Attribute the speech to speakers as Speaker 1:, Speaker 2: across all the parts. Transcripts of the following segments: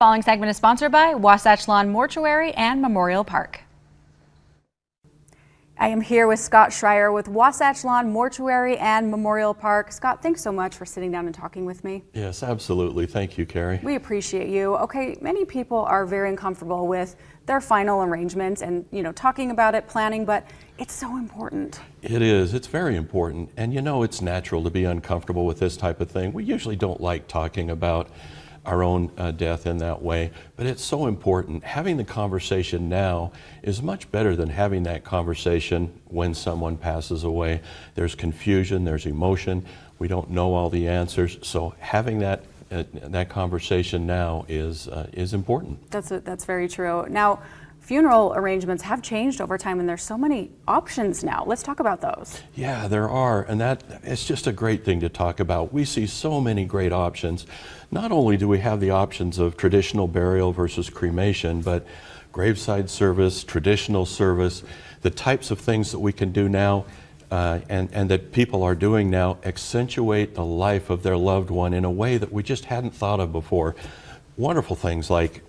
Speaker 1: Following segment is sponsored by Wasatch Lawn Mortuary and Memorial Park. I am here with Scott Schreier with Wasatch Lawn Mortuary and Memorial Park. Scott, thanks so much for sitting down and talking with me.
Speaker 2: Yes, absolutely. Thank you, Kari.
Speaker 1: We appreciate you. Okay, many people are very uncomfortable with their final arrangements and, talking about it, planning, but it's so important.
Speaker 2: It is. It's very important. And it's natural to be uncomfortable with this type of thing. We usually don't like talking about our own death in that way, but it's so important. Having the conversation now is much better than having that conversation when someone passes away. There's confusion, there's emotion, we don't know all the answers, so having that conversation now is important.
Speaker 1: That's very true. Now, funeral arrangements have changed over time, and there's so many options now. Let's talk about those.
Speaker 2: Yeah, there are, and it's just a great thing to talk about. We see so many great options. Not only do we have the options of traditional burial versus cremation, but graveside service, traditional service, the types of things that we can do now and that people are doing now accentuate the life of their loved one in a way that we just hadn't thought of before. Wonderful things like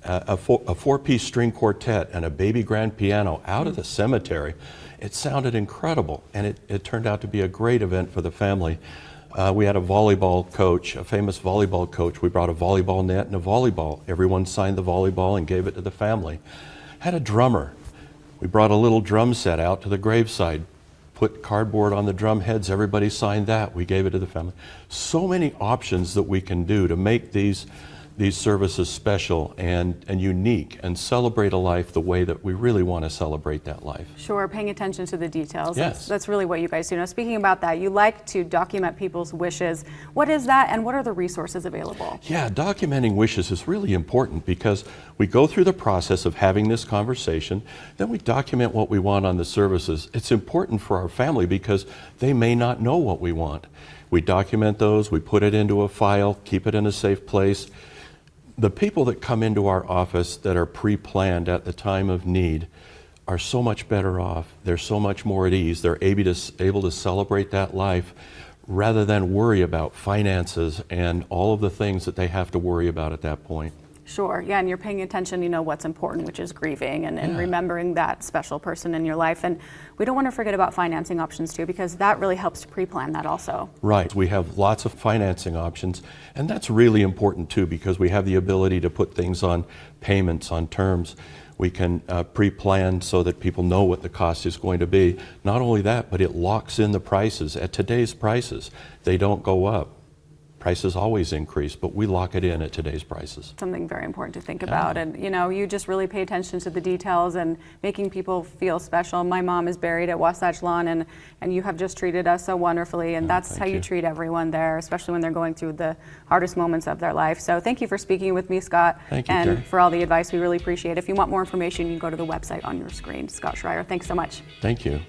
Speaker 2: a four-piece string quartet and a baby grand piano out of the cemetery. It sounded incredible, and it turned out to be a great event for the family. We had a volleyball coach, a famous volleyball coach. We brought a volleyball net and a volleyball. Everyone signed the volleyball and gave it to the family. Had a drummer. We brought a little drum set out to the graveside, put cardboard on the drum heads. Everybody signed that. We gave it to the family. So many options that we can do to make these services special and unique and celebrate a life the way that we really want to celebrate that life.
Speaker 1: Sure, paying attention to the details.
Speaker 2: Yes.
Speaker 1: That's really what you guys do. Now, speaking about that, you like to document people's wishes. What is that, and what are the resources available?
Speaker 2: Yeah, documenting wishes is really important because we go through the process of having this conversation, then we document what we want on the services. It's important for our family because they may not know what we want. We document those, we put it into a file, keep it in a safe place. The people that come into our office that are pre-planned at the time of need are so much better off. They're so much more at ease. They're able to celebrate that life rather than worry about finances and all of the things that they have to worry about at that point.
Speaker 1: Sure, yeah, and you're paying attention, what's important, which is grieving and remembering that special person in your life. And we don't want to forget about financing options too, because that really helps to pre-plan that also.
Speaker 2: Right, we have lots of financing options, and that's really important too, because we have the ability to put things on payments, on terms. We can pre-plan so that people know what the cost is going to be. Not only that, but it locks in the prices. At today's prices, they don't go up. Prices always increase, but we lock it in at today's prices.
Speaker 1: Something very important to think about. And you just really pay attention to the details and making people feel special. My mom is buried at Wasatch Lawn, and you have just treated us so wonderfully, and that's how you treat everyone there, especially when they're going through the hardest moments of their life. So thank you for speaking with me, Scott.
Speaker 2: Thank you,
Speaker 1: and
Speaker 2: Kari.
Speaker 1: For all the advice. We really appreciate it. If you want more information, you can go to the website on your screen. Scott Schreier, thanks so much.
Speaker 2: Thank you.